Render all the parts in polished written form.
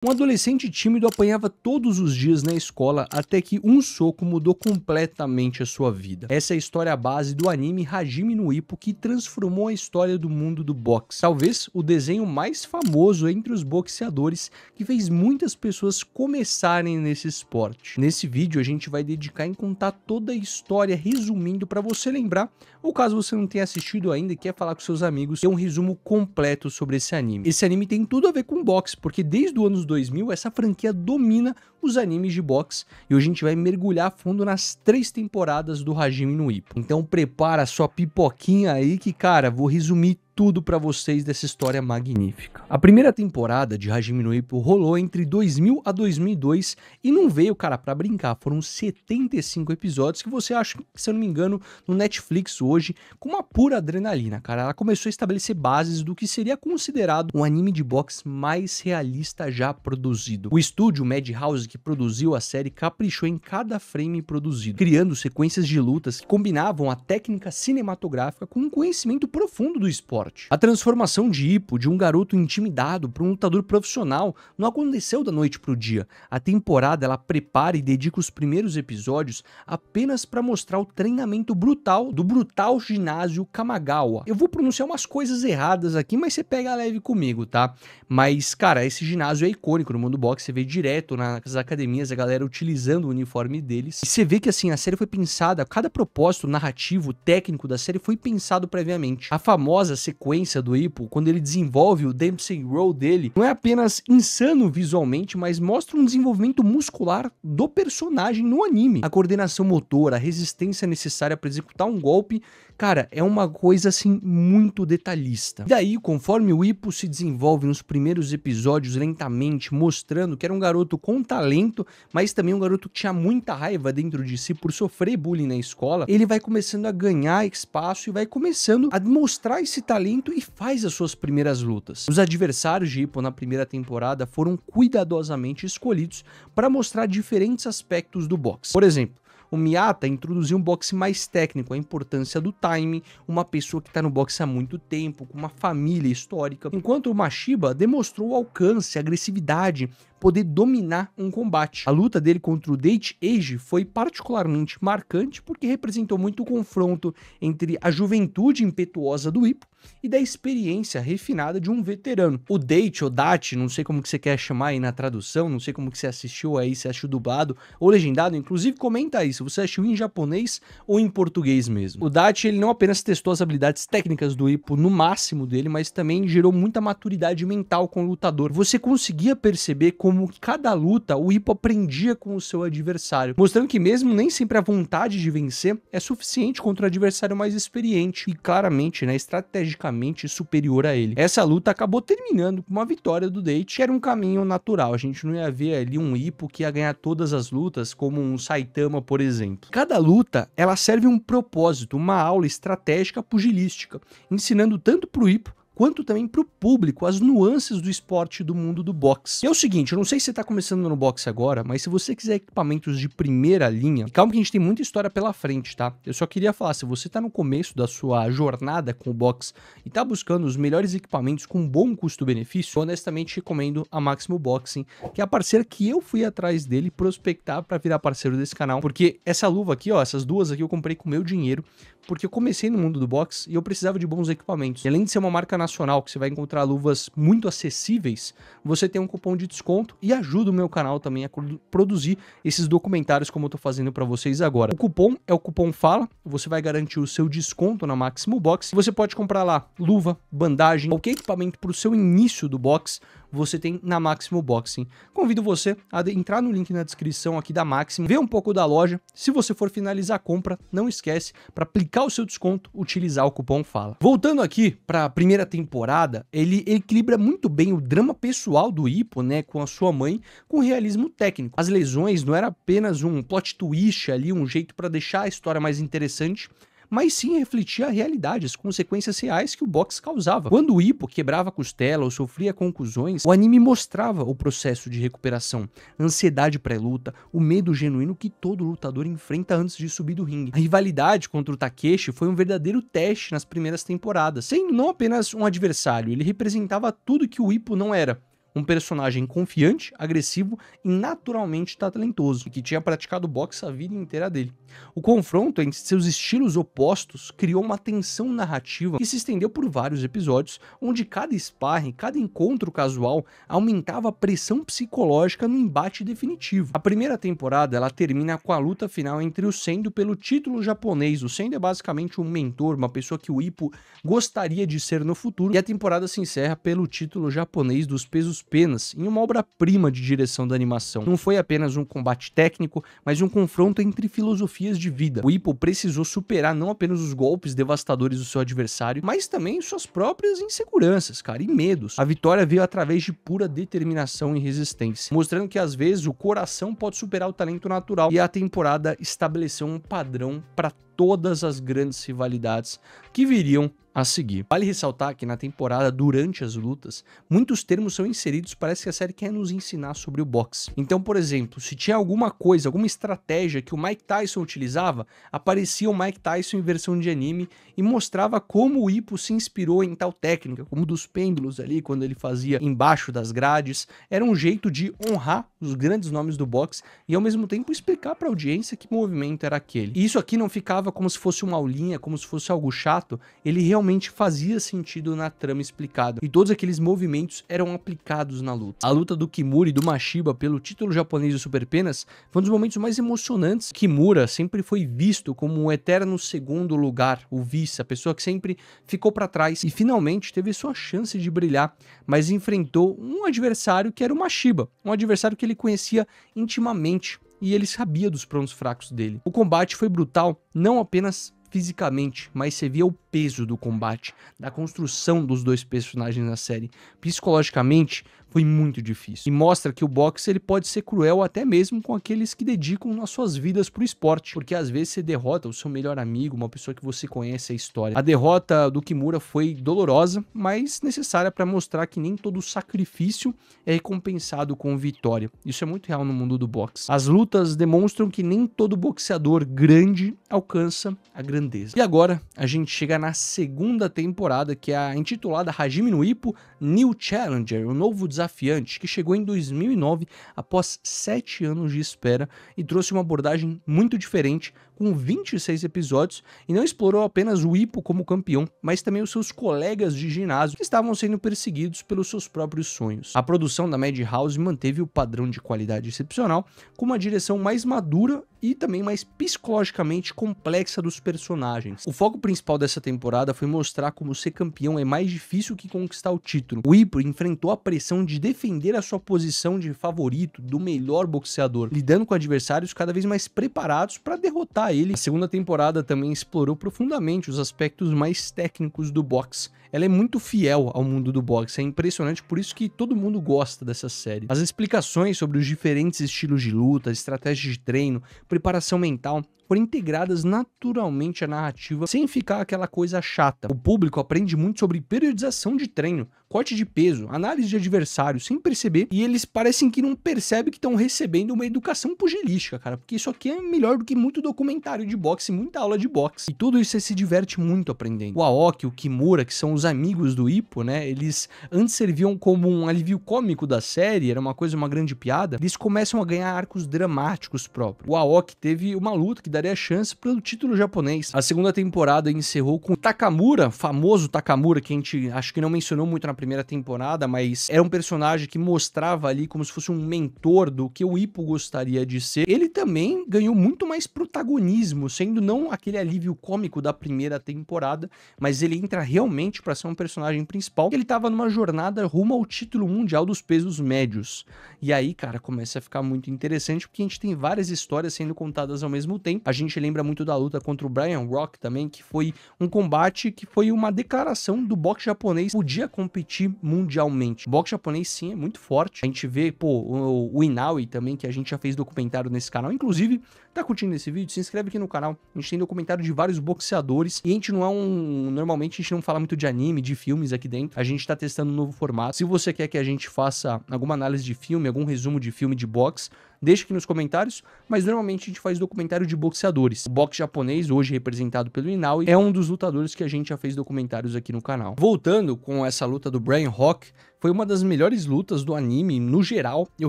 Um adolescente tímido apanhava todos os dias na escola até que um soco mudou completamente a sua vida. Essa é a história base do anime Hajime no Ippo, que transformou a história do mundo do boxe. Talvez o desenho mais famoso entre os boxeadores, que fez muitas pessoas começarem nesse esporte. Nesse vídeo a gente vai dedicar em contar toda a história, resumindo para você lembrar, ou caso você não tenha assistido ainda e quer falar com seus amigos, ter um resumo completo sobre esse anime. Esse anime tem tudo a ver com boxe, porque desde os anos 2000, essa franquia domina os animes de boxe e hoje a gente vai mergulhar a fundo nas 3 temporadas do Hajime no Ippo. Então prepara sua pipoquinha aí que, cara, vou resumir tudo pra vocês dessa história magnífica. A primeira temporada de Hajime no Ippo rolou entre 2000 a 2002 e não veio, cara, pra brincar. Foram 75 episódios que você acha, se eu não me engano, no Netflix hoje, com uma pura adrenalina, cara. Ela começou a estabelecer bases do que seria considerado um anime de boxe mais realista já produzido. O estúdio Madhouse, que produziu a série, caprichou em cada frame produzido, criando sequências de lutas que combinavam a técnica cinematográfica com um conhecimento profundo do esporte. A transformação de Ippo de um garoto intimidado para um lutador profissional não aconteceu da noite para o dia. A temporada ela prepara e dedica os primeiros episódios apenas para mostrar o treinamento brutal do brutal ginásio Kamagawa. Eu vou pronunciar umas coisas erradas aqui, mas você pega leve comigo, tá? Mas, cara, esse ginásio é icônico no mundo do boxe, você vê direto nas academias a galera utilizando o uniforme deles. E você vê que, assim, a série foi pensada, cada propósito narrativo, técnico da série foi pensado previamente. A famosa sequência do Ippo, quando ele desenvolve o Dempsey Roll dele, não é apenas insano visualmente, mas mostra um desenvolvimento muscular do personagem no anime. A coordenação motora, a resistência necessária para executar um golpe, cara, é uma coisa assim muito detalhista. E daí, conforme o Ippo se desenvolve nos primeiros episódios lentamente, mostrando que era um garoto com talento, mas também um garoto que tinha muita raiva dentro de si por sofrer bullying na escola, ele vai começando a ganhar espaço e vai começando a mostrar esse talento e faz as suas primeiras lutas. Os adversários de Ippo na primeira temporada foram cuidadosamente escolhidos para mostrar diferentes aspectos do boxe. Por exemplo, o Miyata introduziu um boxe mais técnico, a importância do timing, uma pessoa que está no boxe há muito tempo, com uma família histórica, enquanto o Mashiba demonstrou alcance, agressividade, poder dominar um combate. A luta dele contra o Date Age foi particularmente marcante porque representou muito o confronto entre a juventude impetuosa do Ippo e da experiência refinada de um veterano. O Date, ou Date, não sei como que você quer chamar aí na tradução, não sei como que você assistiu aí, se assistiu dublado ou legendado, inclusive comenta aí se você assistiu em japonês ou em português mesmo. O Date, ele não apenas testou as habilidades técnicas do Ippo no máximo dele, mas também gerou muita maturidade mental com o lutador. Você conseguia perceber como cada luta o Ippo aprendia com o seu adversário, mostrando que mesmo nem sempre a vontade de vencer é suficiente contra o adversário mais experiente e claramente, né, estrategicamente superior a ele. Essa luta acabou terminando com uma vitória do Date, que era um caminho natural. A gente não ia ver ali um Ippo que ia ganhar todas as lutas, como um Saitama, por exemplo. Cada luta, ela serve um propósito, uma aula estratégica pugilística, ensinando tanto pro Ippo quanto também para o público as nuances do esporte do mundo do boxe. E é o seguinte, eu não sei se você está começando no boxe agora, mas se você quiser equipamentos de primeira linha, e calma que a gente tem muita história pela frente, tá? Eu só queria falar, se você está no começo da sua jornada com o boxe e está buscando os melhores equipamentos com bom custo-benefício, eu honestamente recomendo a Máximo Boxing, que é a parceira que eu fui atrás dele prospectar para virar parceiro desse canal, porque essa luva aqui, ó, essas duas aqui eu comprei com meu dinheiro, porque eu comecei no mundo do boxe e eu precisava de bons equipamentos. E além de ser uma marca nacional, que você vai encontrar luvas muito acessíveis, você tem um cupom de desconto e ajuda o meu canal também a produzir esses documentários como eu tô fazendo para vocês agora. O cupom é o cupom FALA, você vai garantir o seu desconto na Máximo Box. Você pode comprar lá luva, bandagem, qualquer equipamento para o seu início do boxe, você tem na Máximo Boxing. Convido você a entrar no link na descrição aqui da Máximo, ver um pouco da loja. Se você for finalizar a compra, não esquece, para aplicar o seu desconto, utilizar o cupom FALA. Voltando aqui para a primeira temporada, ele equilibra muito bem o drama pessoal do Ippo, né, com a sua mãe, com o realismo técnico. As lesões não era apenas um plot twist ali, um jeito para deixar a história mais interessante, mas sim refletia a realidade, as consequências reais que o boxe causava. Quando o Ippo quebrava a costela ou sofria contusões, o anime mostrava o processo de recuperação, a ansiedade pré-luta, o medo genuíno que todo lutador enfrenta antes de subir do ringue. A rivalidade contra o Takeshi foi um verdadeiro teste nas primeiras temporadas, sendo não apenas um adversário, ele representava tudo que o Ippo não era. um personagem confiante, agressivo e naturalmente talentoso, que tinha praticado boxe a vida inteira dele. O confronto entre seus estilos opostos criou uma tensão narrativa que se estendeu por vários episódios, onde cada sparring, cada encontro casual aumentava a pressão psicológica no embate definitivo. A primeira temporada ela termina com a luta final entre o Sendo pelo título japonês. O Sendo é basicamente um mentor, uma pessoa que o Ippo gostaria de ser no futuro, e a temporada se encerra pelo título japonês dos pesos penas, em uma obra-prima de direção da animação. Não foi apenas um combate técnico, mas um confronto entre filosofias de vida. O Ippo precisou superar não apenas os golpes devastadores do seu adversário, mas também suas próprias inseguranças, cara, e medos. A vitória veio através de pura determinação e resistência, mostrando que às vezes o coração pode superar o talento natural, e a temporada estabeleceu um padrão para todas as grandes rivalidades que viriam a seguir. Vale ressaltar que na temporada, durante as lutas, muitos termos são inseridos, parece que a série quer nos ensinar sobre o boxe. Então, por exemplo, se tinha alguma coisa, alguma estratégia que o Mike Tyson utilizava, aparecia o Mike Tyson em versão de anime e mostrava como o Ippo se inspirou em tal técnica, como dos pêndulos ali, quando ele fazia embaixo das grades. Era um jeito de honrar os grandes nomes do boxe e ao mesmo tempo explicar para a audiência que movimento era aquele. E isso aqui não ficava como se fosse uma aulinha, como se fosse algo chato, ele realmente fazia sentido na trama explicada, e todos aqueles movimentos eram aplicados na luta. A luta do Kimura e do Mashiba pelo título japonês de Super Penas foi um dos momentos mais emocionantes. Kimura sempre foi visto como um eterno segundo lugar, o vice, a pessoa que sempre ficou para trás, e finalmente teve sua chance de brilhar, mas enfrentou um adversário que era o Mashiba, um adversário que ele conhecia intimamente, e ele sabia dos pontos fracos dele. O combate foi brutal, não apenas fisicamente, mas você via o peso do combate, da construção dos dois personagens na série. Psicologicamente, foi muito difícil. E mostra que o boxe ele pode ser cruel até mesmo com aqueles que dedicam as suas vidas pro esporte, porque às vezes você derrota o seu melhor amigo, uma pessoa que você conhece a história. A derrota do Kimura foi dolorosa, mas necessária para mostrar que nem todo sacrifício é recompensado com vitória. Isso é muito real no mundo do boxe. As lutas demonstram que nem todo boxeador grande alcança a grandeza. E agora a gente chega na segunda temporada, que é a intitulada Hajime no Ippo New Challenger, o novo desafiante, que chegou em 2009 após 7 anos de espera e trouxe uma abordagem muito diferente, com 26 episódios, e não explorou apenas o Ippo como campeão, mas também os seus colegas de ginásio que estavam sendo perseguidos pelos seus próprios sonhos. A produção da Madhouse manteve o padrão de qualidade excepcional, com uma direção mais madura e também mais psicologicamente complexa dos personagens. O foco principal dessa temporada foi mostrar como ser campeão é mais difícil que conquistar o título. O Ippo enfrentou a pressão de defender a sua posição de favorito, do melhor boxeador, lidando com adversários cada vez mais preparados para derrotar ele. A segunda temporada também explorou profundamente os aspectos mais técnicos do boxe. Ela é muito fiel ao mundo do boxe, é impressionante, por isso que todo mundo gosta dessa série. As explicações sobre os diferentes estilos de luta, estratégias de treino, preparação mental, foram integradas naturalmente à narrativa, sem ficar aquela coisa chata. O público aprende muito sobre periodização de treino, corte de peso, análise de adversários, sem perceber, e eles parecem que não percebem que estão recebendo uma educação pugilística, cara, porque isso aqui é melhor do que muito documentário de boxe, muita aula de boxe, e tudo isso você se diverte muito aprendendo. O Aoki, o Kimura, que são os amigos do Ippo, né, eles antes serviam como um alívio cômico da série, era uma coisa, uma grande piada, eles começam a ganhar arcos dramáticos próprios. O Aoki teve uma luta que daria chance pelo título japonês. A segunda temporada encerrou com o Takamura, famoso Takamura, que a gente acho que não mencionou muito na primeira temporada, mas era um personagem que mostrava ali como se fosse um mentor do que o Ippo gostaria de ser. Ele também ganhou muito mais protagonismo, sendo não aquele alívio cômico da primeira temporada, mas ele entra realmente para ser um personagem principal. Ele estava numa jornada rumo ao título mundial dos pesos médios. E aí, cara, começa a ficar muito interessante, porque a gente tem várias histórias sendo contadas ao mesmo tempo. A gente lembra muito da luta contra o Brian Rock também, que foi um combate que foi uma declaração do boxe japonês podia competir mundialmente. O boxe japonês, sim, é muito forte. A gente vê, pô, o Inoue também, que a gente já fez documentário nesse canal. Inclusive, Tá curtindo esse vídeo? Se inscreve aqui no canal. A gente tem documentário de vários boxeadores e a gente não é um... Normalmente a gente não fala muito de anime, de filmes aqui dentro. A gente tá testando um novo formato. Se você quer que a gente faça alguma análise de filme, algum resumo de filme de boxe, deixa aqui nos comentários, mas normalmente a gente faz documentário de boxeadores. O boxe japonês, hoje representado pelo Inoue, é um dos lutadores que a gente já fez documentários aqui no canal. Voltando com essa luta do Brian Rock, foi uma das melhores lutas do anime no geral. Eu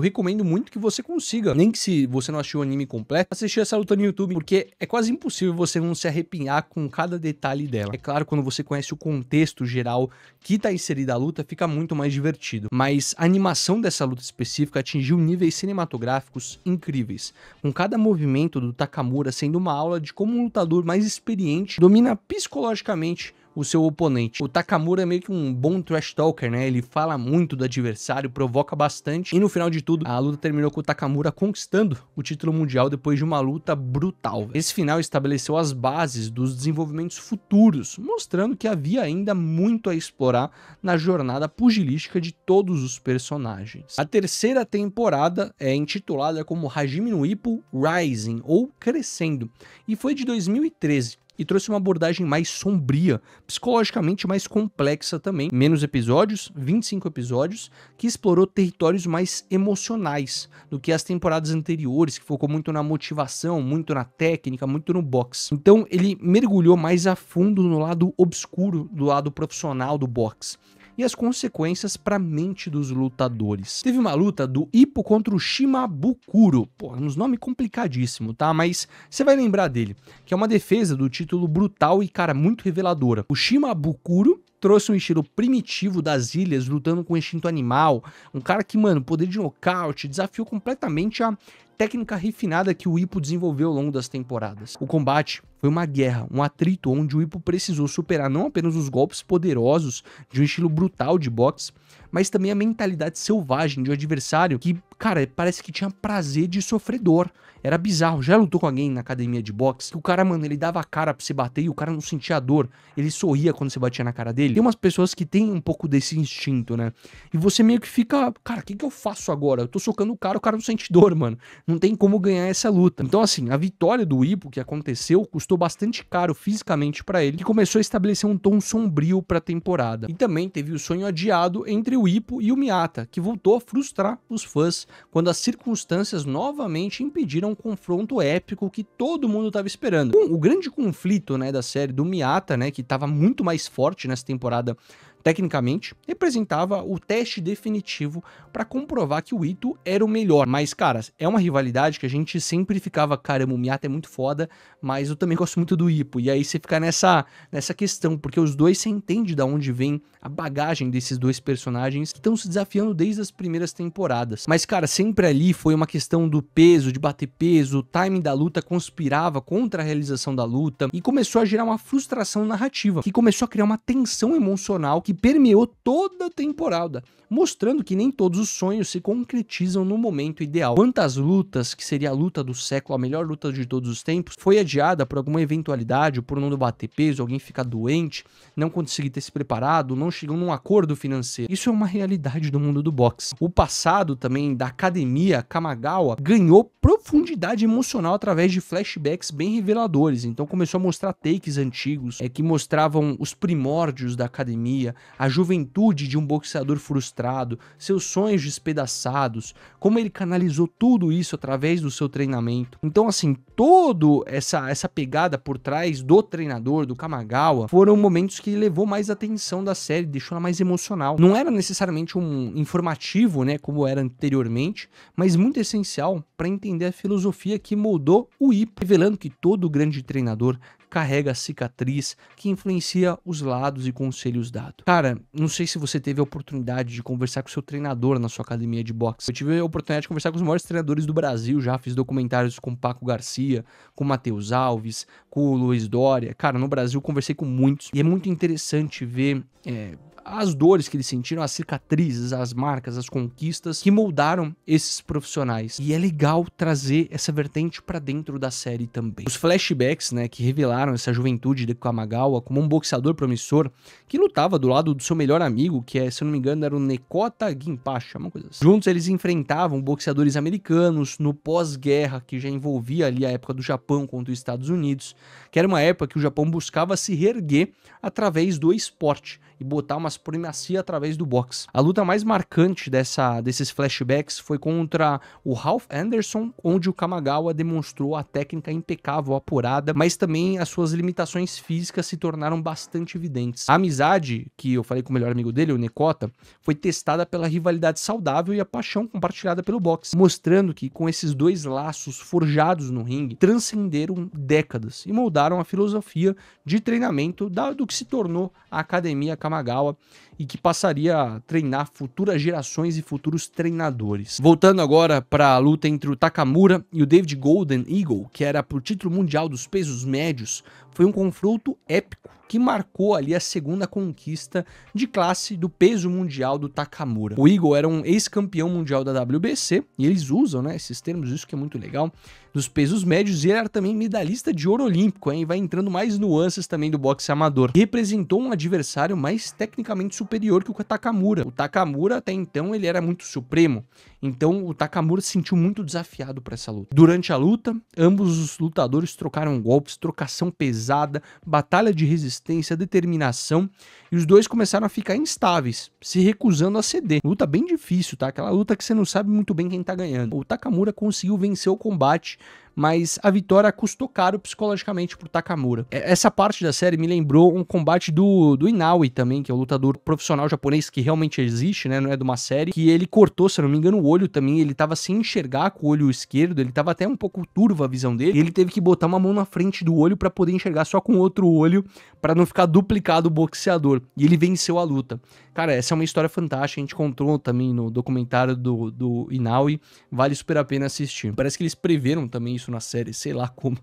recomendo muito que você consiga, nem que se você não assistiu o anime completo, assistir essa luta no YouTube, porque é quase impossível você não se arrepiar com cada detalhe dela. É claro, quando você conhece o contexto geral que tá inserida a luta, fica muito mais divertido. Mas a animação dessa luta específica atingiu níveis cinematográficos incríveis, com cada movimento do Takamura sendo uma aula de como um lutador mais experiente domina psicologicamente o seu oponente. O Takamura é meio que um bom trash talker, né? Ele fala muito do adversário, provoca bastante, e no final de tudo, a luta terminou com o Takamura conquistando o título mundial depois de uma luta brutal. Esse final estabeleceu as bases dos desenvolvimentos futuros, mostrando que havia ainda muito a explorar na jornada pugilística de todos os personagens. A terceira temporada é intitulada como Hajime no Ippo Rising, ou Crescendo, e foi de 2013. E trouxe uma abordagem mais sombria, psicologicamente mais complexa também. Menos episódios, 25 episódios, que explorou territórios mais emocionais do que as temporadas anteriores, que focou muito na motivação, muito na técnica, muito no boxe. Então ele mergulhou mais a fundo no lado obscuro, do lado profissional do boxe e as consequências para a mente dos lutadores. Teve uma luta do Ippo contra o Shimabukuro, pô, uns nomes complicadíssimo, tá? Mas você vai lembrar dele, que é uma defesa do título brutal e, cara, muito reveladora. O Shimabukuro trouxe um estilo primitivo das ilhas, lutando com instinto animal, um cara que, mano, poder de nocaute, desafiou completamente a técnica refinada que o Ippo desenvolveu ao longo das temporadas. O combate foi uma guerra, um atrito onde o Ippo precisou superar não apenas os golpes poderosos de um estilo brutal de boxe, mas também a mentalidade selvagem de um adversário que, cara, parece que tinha prazer de sofredor. Era bizarro. Já lutou com alguém na academia de boxe? Que o cara, mano, ele dava a cara pra se bater e o cara não sentia dor. Ele sorria quando você batia na cara dele. Tem umas pessoas que têm um pouco desse instinto, né? E você meio que fica, cara, o que que eu faço agora? Eu tô socando o cara não sente dor, mano. Não tem como ganhar essa luta. Então, assim, a vitória do Ippo que aconteceu custou bastante caro fisicamente pra ele, que começou a estabelecer um tom sombrio pra temporada. E também teve o sonho adiado entre o Ippo e o Miyata, que voltou a frustrar os fãs quando as circunstâncias novamente impediram um confronto épico que todo mundo estava esperando. O grande conflito, né, da série do Miyata, né, que estava muito mais forte nessa temporada tecnicamente, representava o teste definitivo para comprovar que o Ito era o melhor. Mas, cara, é uma rivalidade que a gente sempre ficava, caramba, o Miyata é muito foda, mas eu também gosto muito do Ippo. E aí você fica nessa questão, porque os dois você entende de onde vem a bagagem desses dois personagens que estão se desafiando desde as primeiras temporadas. Mas, cara, sempre ali foi uma questão do peso, de bater peso, o timing da luta conspirava contra a realização da luta e começou a gerar uma frustração narrativa, que começou a criar uma tensão emocional que permeou toda a temporada, mostrando que nem todos os sonhos se concretizam no momento ideal. Quantas lutas, que seria a luta do século, a melhor luta de todos os tempos, foi adiada por alguma eventualidade, por não bater peso, alguém ficar doente, não conseguir ter se preparado, não chegou num acordo financeiro. Isso é uma realidade do mundo do boxe. O passado também da academia Kamigawa ganhou profundidade emocional através de flashbacks bem reveladores. Então começou a mostrar takes antigos que mostravam os primórdios da academia, a juventude de um boxeador frustrado, seus sonhos despedaçados, como ele canalizou tudo isso através do seu treinamento. Então, assim, toda essa pegada por trás do treinador, do Kamigawa, foram momentos que levou mais atenção da série, deixou ela mais emocional. Não era necessariamente um informativo, né, como era anteriormente, mas muito essencial para entender a filosofia que moldou o Ippo, revelando que todo grande treinador carrega a cicatriz que influencia os lados e conselhos dados. Cara, não sei se você teve a oportunidade de conversar com seu treinador na sua academia de boxe. Eu tive a oportunidade de conversar com os maiores treinadores do Brasil, já fiz documentários com o Paco Garcia, com o Matheus Alves, com o Luiz Dória. Cara, no Brasil conversei com muitos e é muito interessante ver as dores que eles sentiram, as cicatrizes, as marcas, as conquistas que moldaram esses profissionais. E é legal trazer essa vertente pra dentro da série também. Os flashbacks, né, que revelaram essa juventude de Kamigawa como um boxeador promissor que lutava do lado do seu melhor amigo, que se eu não me engano era o Nekota Ginpachi, uma coisa assim. Juntos eles enfrentavam boxeadores americanos no pós-guerra, que já envolvia ali a época do Japão contra os Estados Unidos, que era uma época que o Japão buscava se reerguer através do esporte e botar uma supremacia através do boxe. A luta mais marcante desses flashbacks foi contra o Ralph Anderson, onde o Kamigawa demonstrou a técnica impecável, apurada, mas também as suas limitações físicas se tornaram bastante evidentes. A amizade, que eu falei com o melhor amigo dele, o Nekota, foi testada pela rivalidade saudável e a paixão compartilhada pelo boxe, mostrando que com esses dois laços forjados no ringue, transcenderam décadas e moldaram a filosofia de treinamento do que se tornou a Academia Kamigawa e que passaria a treinar futuras gerações e futuros treinadores. Voltando agora para a luta entre o Takamura e o David Golden Eagle, que era pro título mundial dos pesos médios, foi um confronto épico que marcou ali a segunda conquista de classe do peso mundial do Takamura. O Eagle era um ex-campeão mundial da WBC, e eles usam, né, esses termos, isso que é muito legal, dos pesos médios, e ele era também medalhista de ouro olímpico, hein, vai entrando mais nuances também do boxe amador. E representou um adversário mais tecnicamente superior que o Takamura. O Takamura, até então, ele era muito supremo, então o Takamura se sentiu muito desafiado para essa luta. Durante a luta, ambos os lutadores trocaram golpes, trocação pesada, batalha de resistência, determinação, e os dois começaram a ficar instáveis, se recusando a ceder. Luta bem difícil, tá? Aquela luta que você não sabe muito bem quem tá ganhando. O Takamura conseguiu vencer o combate, mas a vitória custou caro psicologicamente pro Takamura. Essa parte da série me lembrou um combate do Inoue também, que é o lutador profissional japonês que realmente existe, né, não é de uma série, que ele cortou, se eu não me engano, o olho também, ele tava sem enxergar com o olho esquerdo, ele tava até um pouco turva a visão dele, e ele teve que botar uma mão na frente do olho pra poder enxergar só com o outro olho, pra não ficar duplicado o boxeador, e ele venceu a luta. Cara, essa é uma história fantástica, a gente contou também no documentário do Inoue, vale super a pena assistir. Parece que eles preveram também isso na série, sei lá como.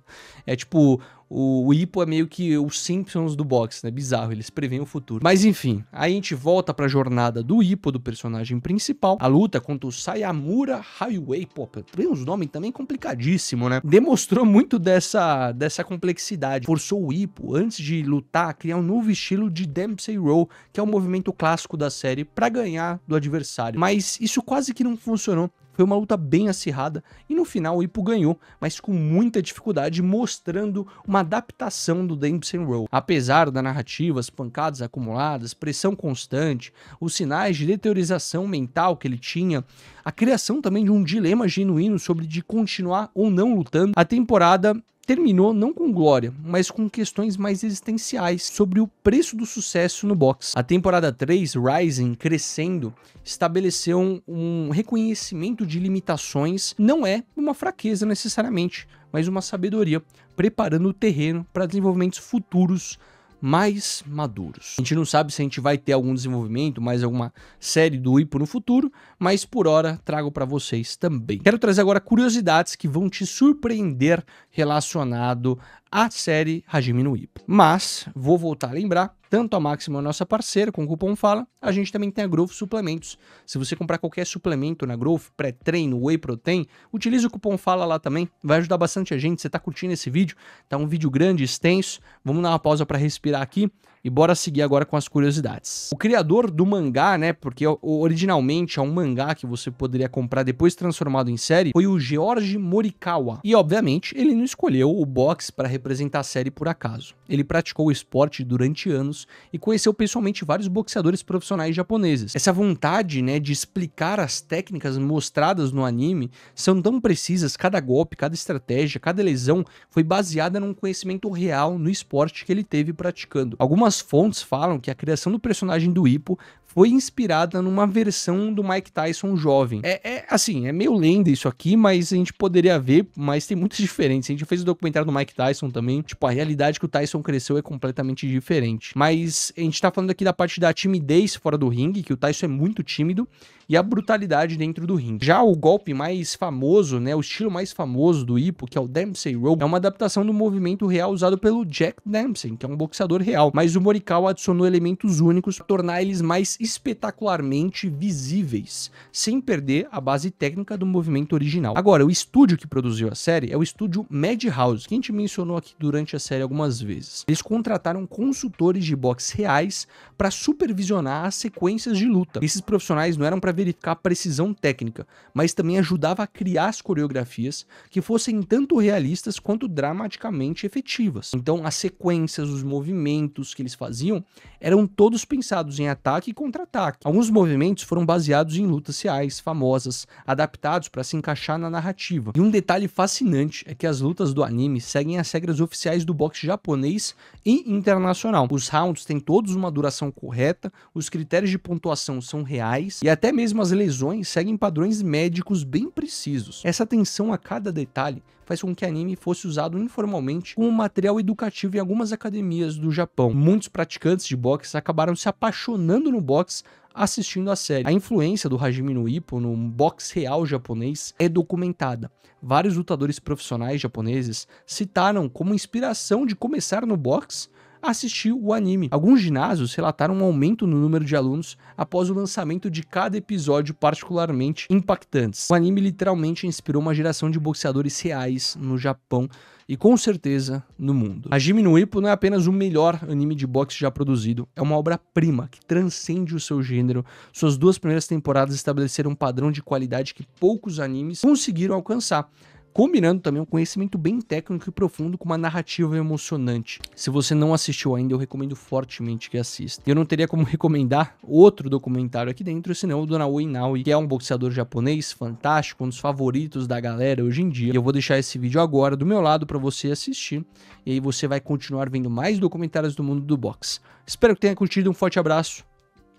É tipo, o Ippo é meio que os Simpsons do boxe, né? Bizarro, eles preveem o futuro. Mas enfim, aí a gente volta pra jornada do Ippo, do personagem principal. A luta contra o Sayamura Highway, pô, tem uns nomes também complicadíssimo, né? Demonstrou muito dessa complexidade. Forçou o Ippo, antes de lutar, a criar um novo estilo de Dempsey Roll, que é o movimento clássico da série, pra ganhar do adversário. Mas isso quase que não funcionou. Foi uma luta bem acirrada e no final o Ippo ganhou, mas com muita dificuldade, mostrando uma adaptação do Dempsey Roll. Apesar da narrativa, as pancadas acumuladas, pressão constante, os sinais de deteriorização mental que ele tinha, a criação também de um dilema genuíno sobre de continuar ou não lutando, a temporada terminou não com glória, mas com questões mais existenciais sobre o preço do sucesso no boxe. A temporada 3, Rising, crescendo, estabeleceu um reconhecimento de limitações, não é uma fraqueza necessariamente, mas uma sabedoria, preparando o terreno para desenvolvimentos futuros mais maduros. A gente não sabe se a gente vai ter algum desenvolvimento, mais alguma série do Ippo no futuro, mas por hora trago para vocês também. Quero trazer agora curiosidades que vão te surpreender relacionado à série Hajime no Ippo. Mas vou voltar a lembrar, tanto a Máxima, nossa parceira, com o cupom FALA, a gente também tem a Growth Suplementos. Se você comprar qualquer suplemento na Growth, pré-treino, whey protein, utilize o cupom FALA lá também, vai ajudar bastante a gente. Você tá curtindo esse vídeo? Tá um vídeo grande, extenso, vamos dar uma pausa para respirar aqui e bora seguir agora com as curiosidades. O criador do mangá, né, porque originalmente é um mangá que você poderia comprar depois transformado em série, foi o George Morikawa. E obviamente ele não escolheu o boxe para representar a série por acaso. Ele praticou o esporte durante anos e conheceu pessoalmente vários boxeadores profissionais japoneses. Essa vontade, né, de explicar as técnicas mostradas no anime são tão precisas, cada golpe, cada estratégia, cada lesão foi baseada num conhecimento real no esporte que ele teve praticando. Algumas fontes falam que a criação do personagem do Ippo foi inspirada numa versão do Mike Tyson jovem. Assim, é meio lenda isso aqui, mas a gente poderia ver, mas tem muitas diferenças. A gente fez o documentário do Mike Tyson também, tipo, a realidade que o Tyson cresceu é completamente diferente. Mas a gente tá falando aqui da parte da timidez fora do ringue, que o Tyson é muito tímido, e a brutalidade dentro do ringue. Já o golpe mais famoso, né, o estilo mais famoso do Ippo, que é o Dempsey Roll, é uma adaptação do movimento real usado pelo Jack Dempsey, que é um boxeador real, mas o Morikawa adicionou elementos únicos para tornar eles mais espetacularmente visíveis, sem perder a base técnica do movimento original. Agora, o estúdio que produziu a série é o estúdio Madhouse, que a gente mencionou aqui durante a série algumas vezes. Eles contrataram consultores de boxe reais para supervisionar as sequências de luta. Esses profissionais não eram para verificar a precisão técnica, mas também ajudava a criar as coreografias que fossem tanto realistas quanto dramaticamente efetivas. Então, as sequências, os movimentos que eles faziam eram todos pensados em ataque e contra-ataque. Alguns movimentos foram baseados em lutas reais, famosas, adaptados para se encaixar na narrativa. E um detalhe fascinante é que as lutas do anime seguem as regras oficiais do boxe japonês e internacional. Os rounds têm todos uma duração correta, os critérios de pontuação são reais e até mesmo as lesões seguem padrões médicos bem precisos. Essa atenção a cada detalhe faz com que o anime fosse usado informalmente como material educativo em algumas academias do Japão. Muitos praticantes de boxe acabaram se apaixonando no boxe assistindo a série. A influência do Hajime no Ippo no boxe real japonês é documentada. Vários lutadores profissionais japoneses citaram como inspiração de começar no boxe assistir o anime. Alguns ginásios relataram um aumento no número de alunos após o lançamento de cada episódio particularmente impactantes. O anime literalmente inspirou uma geração de boxeadores reais no Japão e com certeza no mundo. Hajime no Ippo não é apenas o melhor anime de boxe já produzido, é uma obra-prima que transcende o seu gênero. Suas 2 primeiras temporadas estabeleceram um padrão de qualidade que poucos animes conseguiram alcançar, combinando também um conhecimento bem técnico e profundo com uma narrativa emocionante. Se você não assistiu ainda, eu recomendo fortemente que assista. Eu não teria como recomendar outro documentário aqui dentro, senão o do Naoya Inoue, que é um boxeador japonês fantástico, um dos favoritos da galera hoje em dia. E eu vou deixar esse vídeo agora do meu lado para você assistir, e aí você vai continuar vendo mais documentários do mundo do boxe. Espero que tenha curtido, um forte abraço,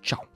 tchau!